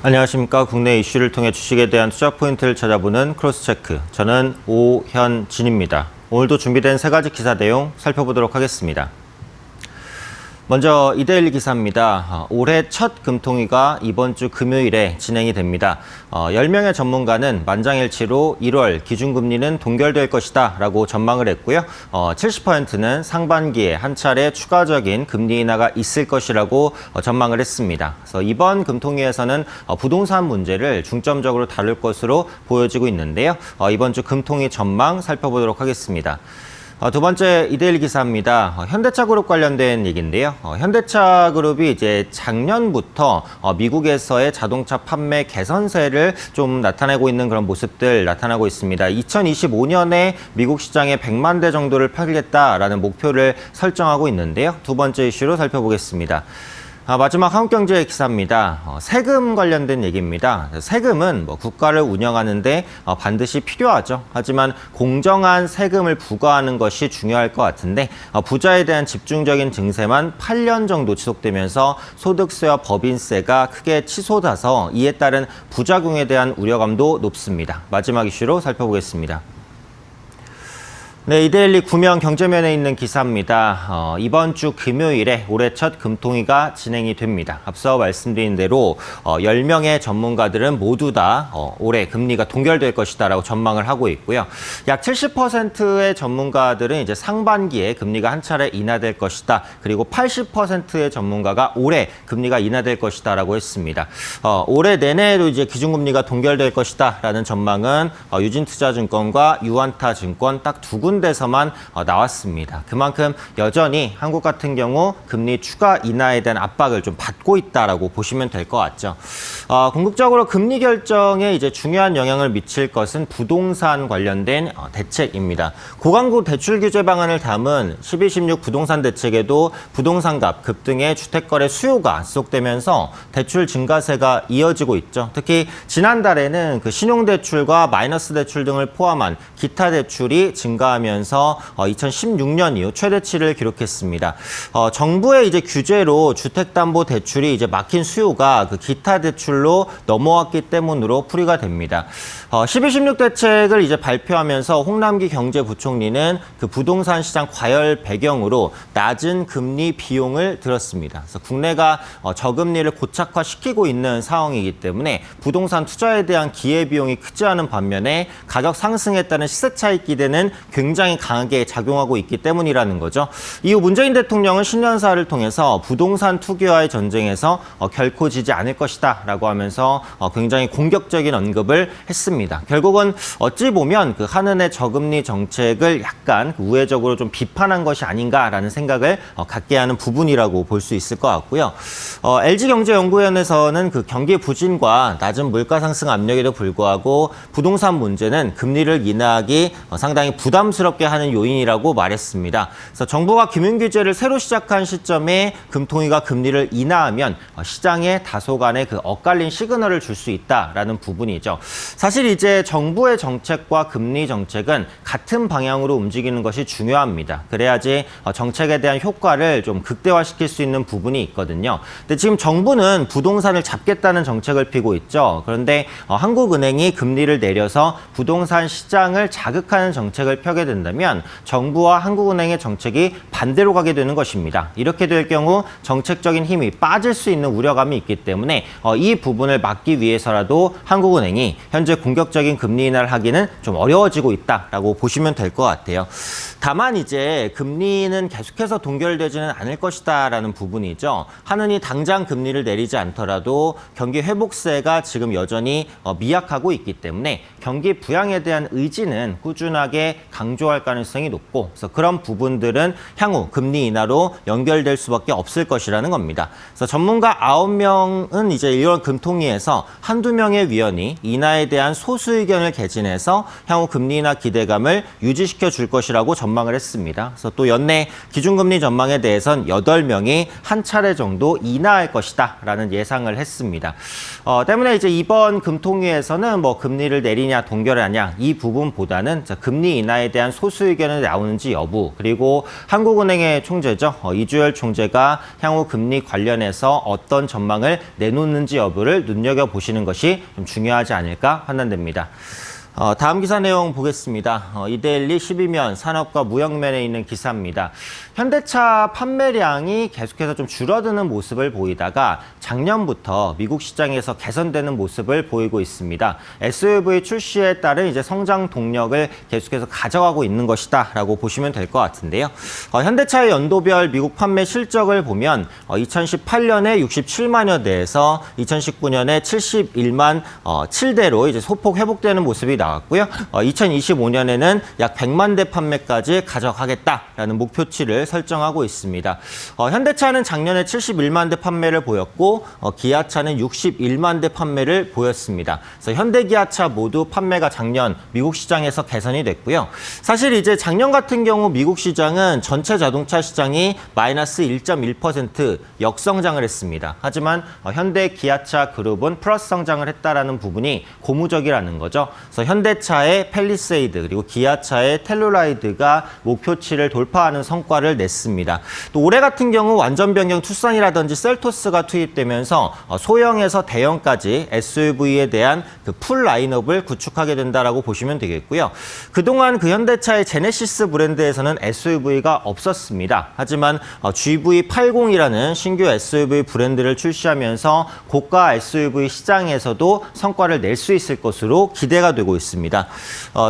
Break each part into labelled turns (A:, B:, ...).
A: 안녕하십니까. 국내 이슈를 통해 주식에 대한 투자 포인트를 찾아보는 크로스체크. 저는 오현진입니다. 오늘도 준비된 세 가지 기사 내용 살펴보도록 하겠습니다. 먼저 이데일리 기사입니다. 올해 첫 금통위가 이번 주 금요일에 진행이 됩니다. 10명의 전문가는 만장일치로 1월 기준금리는 동결될 것이다 라고 전망을 했고요. 70%는 상반기에 한 차례 추가적인 금리 인하가 있을 것이라고 전망을 했습니다. 그래서 이번 금통위에서는 부동산 문제를 중점적으로 다룰 것으로 보여지고 있는데요. 이번 주 금통위 전망 살펴보도록 하겠습니다. 두 번째 이데일리 기사입니다. 현대차 그룹 관련된 얘기인데요. 현대차 그룹이 이제 작년부터 미국에서의 자동차 판매 개선세를 좀 나타내고 있는 그런 모습들 나타나고 있습니다. 2025년에 미국 시장에 100만 대 정도를 팔겠다라는 목표를 설정하고 있는데요. 두 번째 이슈로 살펴보겠습니다. 마지막 한국경제 기사입니다. 세금 관련된 얘기입니다. 세금은 국가를 운영하는데 반드시 필요하죠. 하지만 공정한 세금을 부과하는 것이 중요할 것 같은데 부자에 대한 집중적인 증세만 8년 정도 지속되면서 소득세와 법인세가 크게 치솟아서 이에 따른 부작용에 대한 우려감도 높습니다. 마지막 이슈로 살펴보겠습니다. 네, 이데일리 구명 경제면에 있는 기사입니다. 이번 주 금요일에 올해 첫 금통위가 진행이 됩니다. 앞서 말씀드린 대로 10명의 전문가들은 모두 다 올해 금리가 동결될 것이다라고 전망을 하고 있고요. 약 70%의 전문가들은 이제 상반기에 금리가 한 차례 인하될 것이다. 그리고 80%의 전문가가 올해 금리가 인하될 것이다라고 했습니다. 올해 내내도 이제 기준금리가 동결될 것이다라는 전망은 유진투자증권과 유안타증권 딱 두 군데서만 나왔습니다. 그만큼 여전히 한국 같은 경우 금리 추가 인하에 대한 압박을 좀 받고 있다라고 보시면 될 것 같죠. 궁극적으로 금리 결정에 이제 중요한 영향을 미칠 것은 부동산 관련된 대책입니다. 고강도 대출 규제 방안을 담은 12.16 부동산 대책에도 부동산값 급등의 주택거래 수요가 지속되면서 대출 증가세가 이어지고 있죠. 특히 지난달에는 그 신용대출과 마이너스 대출 등을 포함한 기타 대출이 증가하면서 2016년 이후 최대치를 기록했습니다. 정부의 이제 규제로 주택담보대출이 이제 막힌 수요가 그 기타 대출로 넘어왔기 때문으로 풀이가 됩니다. 12.16 대책을 이제 발표하면서 홍남기 경제부총리는 그 부동산 시장 과열 배경으로 낮은 금리 비용을 들었습니다. 그래서 국내가 저금리를 고착화시키고 있는 상황이기 때문에 부동산 투자에 대한 기회비용이 크지 않은 반면에 가격 상승에 따른 시세 차익 기대는 굉장히 강하게 작용하고 있기 때문이라는 거죠. 이후 문재인 대통령은 신년사를 통해서 부동산 투기와의 전쟁에서 결코 지지 않을 것이다 라고 하면서 굉장히 공격적인 언급을 했습니다. 결국은 어찌 보면 그 한은의 저금리 정책을 약간 우회적으로 좀 비판한 것이 아닌가라는 생각을 갖게 하는 부분이라고 볼 수 있을 것 같고요. LG경제연구원에서는 그 경기 부진과 낮은 물가 상승 압력에도 불구하고 부동산 문제는 금리를 인하하기 상당히 부담스럽게 하는 요인이라고 말했습니다. 그래서 정부가 금융 규제를 새로 시작한 시점에 금통위가 금리를 인하하면 시장에 다소간의 그 엇갈린 시그널을 줄 수 있다라는 부분이죠. 사실 이제 정부의 정책과 금리 정책은 같은 방향으로 움직이는 것이 중요합니다. 그래야지 정책에 대한 효과를 좀 극대화시킬 수 있는 부분이 있거든요. 근데 지금 정부는 부동산을 잡겠다는 정책을 피고 있죠. 그런데 한국은행이 금리를 내려서 부동산 시장을 자극하는 정책을 펴게 된다면 정부와 한국은행의 정책이 반대로 가게 되는 것입니다. 이렇게 될 경우 정책적인 힘이 빠질 수 있는 우려감이 있기 때문에 이 부분을 막기 위해서라도 한국은행이 현재 공격적인 금리 인하를 하기는 좀 어려워지고 있다라고 보시면 될 것 같아요. 다만 이제 금리는 계속해서 동결되지는 않을 것이다라는 부분이죠. 한은이 당장 금리를 내리지 않더라도 경기 회복세가 지금 여전히 미약하고 있기 때문에 경기 부양에 대한 의지는 꾸준하게 강조할 가능성이 높고 그래서 그런 부분들은 향후 금리 인하로 연결될 수밖에 없을 것이라는 겁니다. 그래서 전문가 9명은 이제 이번 금통위에서 한두 명의 위원이 인하에 대한 소수 의견을 개진해서 향후 금리 인하 기대감을 유지시켜 줄 것이라고 전망을 했습니다. 그래서 또 연내 기준금리 전망에 대해선 8명이 한 차례 정도 인하할 것이다라는 예상을 했습니다. 때문에 이제 이번 금통위에서는 뭐 금리를 내리냐 동결하냐 이 부분보다는 금리 인하에 대한 대한 소수 의견이 나오는지 여부, 그리고 한국은행의 총재죠. 이주열 총재가 향후 금리 관련해서 어떤 전망을 내놓는지 여부를 눈여겨보시는 것이 좀 중요하지 않을까 판단됩니다. 다음 기사 내용 보겠습니다. 이데일리 12면 산업과 무역면에 있는 기사입니다. 현대차 판매량이 계속해서 좀 줄어드는 모습을 보이다가 작년부터 미국 시장에서 개선되는 모습을 보이고 있습니다. SUV 출시에 따른 이제 성장 동력을 계속해서 가져가고 있는 것이다라고 보시면 될 것 같은데요. 현대차의 연도별 미국 판매 실적을 보면 2018년에 67만여 대에서 2019년에 71만 7대로 이제 소폭 회복되는 모습이 나왔고요. 2025년에는 약 100만 대 판매까지 가져가겠다라는 목표치를 설정하고 있습니다. 현대차는 작년에 71만 대 판매를 보였고 기아차는 61만 대 판매를 보였습니다. 그래서 현대 기아차 모두 판매가 작년 미국 시장에서 개선이 됐고요. 사실 이제 작년 같은 경우 미국 시장은 전체 자동차 시장이 마이너스 1.1% 역성장을 했습니다. 하지만 현대 기아차 그룹은 플러스 성장을 했다라는 부분이 고무적이라는 거죠. 그래서 현대차의 팰리세이드 그리고 기아차의 텔루라이드가 목표치를 돌파하는 성과를 냈습니다. 또 올해 같은 경우 완전 변경 투싼이라든지 셀토스가 투입되면서 소형에서 대형까지 SUV에 대한 그 풀 라인업을 구축하게 된다라고 보시면 되겠고요. 그동안 그 현대차의 제네시스 브랜드에서는 SUV가 없었습니다. 하지만 GV80이라는 신규 SUV 브랜드를 출시하면서 고가 SUV 시장에서도 성과를 낼 수 있을 것으로 기대가 되고 있습니다.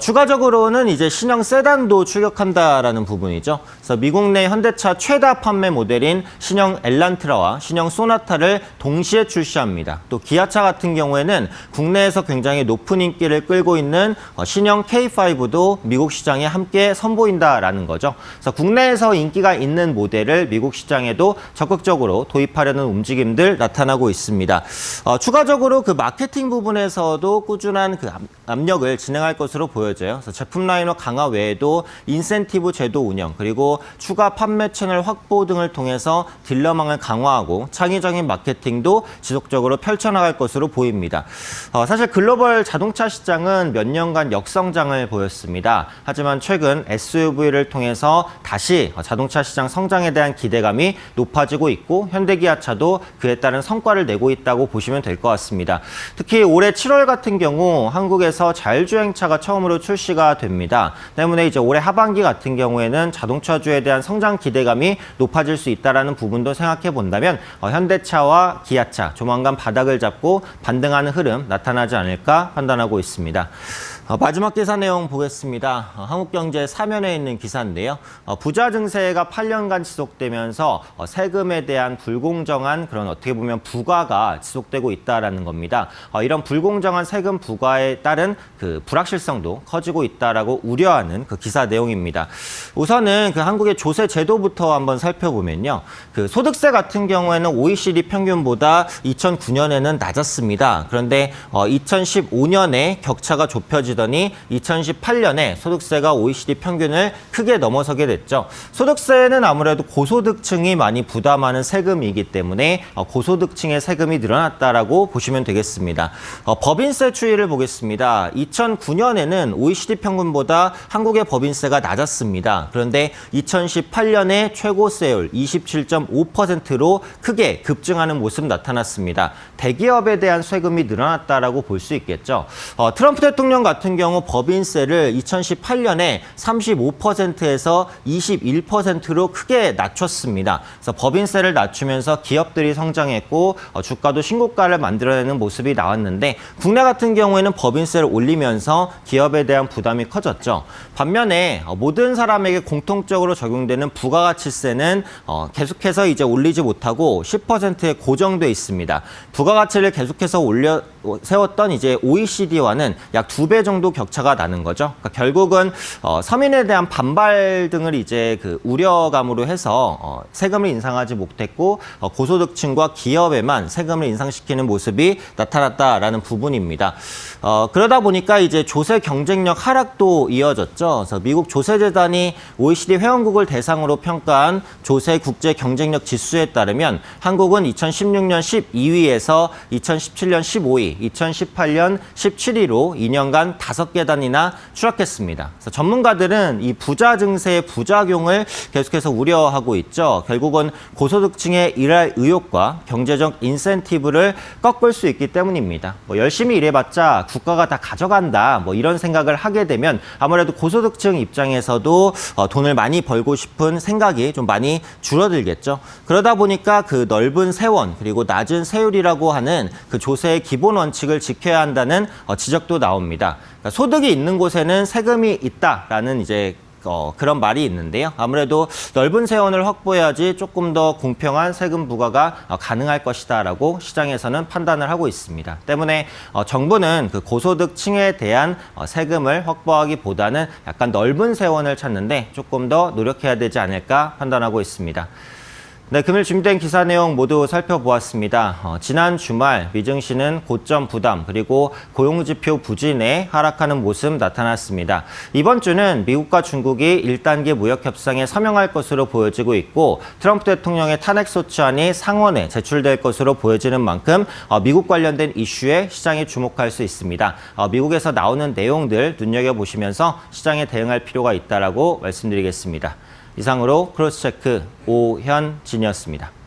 A: 추가적으로는 이제 신형 세단도 출격한다라는 부분이죠. 그래서 미국 내 현대차 최다 판매 모델인 신형 엘란트라와 신형 소나타를 동시에 출시합니다. 또 기아차 같은 경우에는 국내에서 굉장히 높은 인기를 끌고 있는 신형 K5도 미국 시장에 함께 선보인다라는 거죠. 그래서 국내에서 인기가 있는 모델을 미국 시장에도 적극적으로 도입하려는 움직임들 나타나고 있습니다. 추가적으로 그 마케팅 부분에서도 꾸준한 그 압력을 진행할 것으로 보여져요. 그래서 제품 라인업 강화 외에도 인센티브 제도 운영, 그리고 추가 판매 채널 확보 등을 통해서 딜러망을 강화하고 창의적인 마케팅도 지속적으로 펼쳐나갈 것으로 보입니다. 사실 글로벌 자동차 시장은 몇 년간 역성장을 보였습니다. 하지만 최근 SUV를 통해서 다시 자동차 시장 성장에 대한 기대감이 높아지고 있고 현대기아차도 그에 따른 성과를 내고 있다고 보시면 될 것 같습니다. 특히 올해 7월 같은 경우 한국에서 자율주행차가 처음으로 출시가 됩니다. 때문에 이제 올해 하반기 같은 경우에는 자동차주에 대한 성장 기대감이 높아질 수 있다는 부분도 생각해 본다면 현대차와 기아차 조만간 바닥을 잡고 반등하는 흐름 나타나지 않을까 판단하고 있습니다. 마지막 기사 내용 보겠습니다. 한국경제 3면에 있는 기사인데요. 부자 증세가 8년간 지속되면서 세금에 대한 불공정한 그런 어떻게 보면 부과가 지속되고 있다라는 겁니다. 이런 불공정한 세금 부과에 따른 그 불확실성도 커지고 있다라고 우려하는 그 기사 내용입니다. 우선은 그 한국의 조세 제도부터 한번 살펴보면요. 그 소득세 같은 경우에는 OECD 평균보다 2009년에는 낮았습니다. 그런데 2015년에 격차가 좁혀지더니 2018년에 소득세가 OECD 평균을 크게 넘어서게 됐죠. 소득세는 아무래도 고소득층이 많이 부담하는 세금이기 때문에 고소득층의 세금이 늘어났다라고 보시면 되겠습니다. 법인세 추이를 보겠습니다. 2009년에는 OECD 평균보다 한국의 법인세가 낮았습니다. 그런데 2018년에 최고세율 27.5%로 크게 급증하는 모습 나타났습니다. 대기업에 대한 세금이 늘어났다라고 볼 수 있겠죠. 트럼프 대통령 같은 경우 법인세를 2018년에 35%에서 21%로 크게 낮췄습니다. 그래서 법인세를 낮추면서 기업들이 성장했고 주가도 신고가를 만들어내는 모습이 나왔는데 국내 같은 경우에는 법인세를 올리면서 기업에 대한 부담이 커졌죠. 반면에 모든 사람에게 공통적으로 적용되는 부가가치세는 계속해서 이제 올리지 못하고 10%에 고정돼 있습니다. 부가가치를 계속해서 세웠던 이제 OECD와는 약 2배 정도 격차가 나는 거죠. 그러니까 결국은 서민에 대한 반발 등을 이제 그 우려감으로 해서 세금을 인상하지 못했고 고소득층과 기업에만 세금을 인상시키는 모습이 나타났다라는 부분입니다. 그러다 보니까 이제 조세 경쟁력 하락도 이어졌죠. 그래서 미국 조세재단이 OECD 회원국을 대상으로 평가한 조세 국제 경쟁력 지수에 따르면 한국은 2016년 12위에서 2017년 15위, 2018년 17위로 2년간 5계단이나 추락했습니다. 그래서 전문가들은 이 부자 증세의 부작용을 계속해서 우려하고 있죠. 결국은 고소득층의 일할 의욕과 경제적 인센티브를 꺾을 수 있기 때문입니다. 열심히 일해봤자 국가가 다 가져간다, 이런 생각을 하게 되면 아무래도 고소득층 입장에서도 돈을 많이 벌고 싶은 생각이 좀 많이 줄어들겠죠. 그러다 보니까 그 넓은 세원 그리고 낮은 세율이라고 하는 그 조세의 기본 원칙을 지켜야 한다는 지적도 나옵니다. 그러니까 소득이 있는 곳에는 세금이 있다라는 그런 말이 있는데요. 아무래도 넓은 세원을 확보해야지 조금 더 공평한 세금 부과가 가능할 것이다라고 시장에서는 판단을 하고 있습니다. 때문에 정부는 그 고소득층에 대한 세금을 확보하기보다는 약간 넓은 세원을 찾는데 조금 더 노력해야 되지 않을까 판단하고 있습니다. 네, 금일 준비된 기사 내용 모두 살펴보았습니다. 지난 주말 미증시는 고점 부담 그리고 고용지표 부진에 하락하는 모습 나타났습니다. 이번 주는 미국과 중국이 1단계 무역협상에 서명할 것으로 보여지고 있고 트럼프 대통령의 탄핵소추안이 상원에 제출될 것으로 보여지는 만큼 미국 관련된 이슈에 시장이 주목할 수 있습니다. 미국에서 나오는 내용들 눈여겨보시면서 시장에 대응할 필요가 있다라고 말씀드리겠습니다. 이상으로 크로스체크 오현진이었습니다.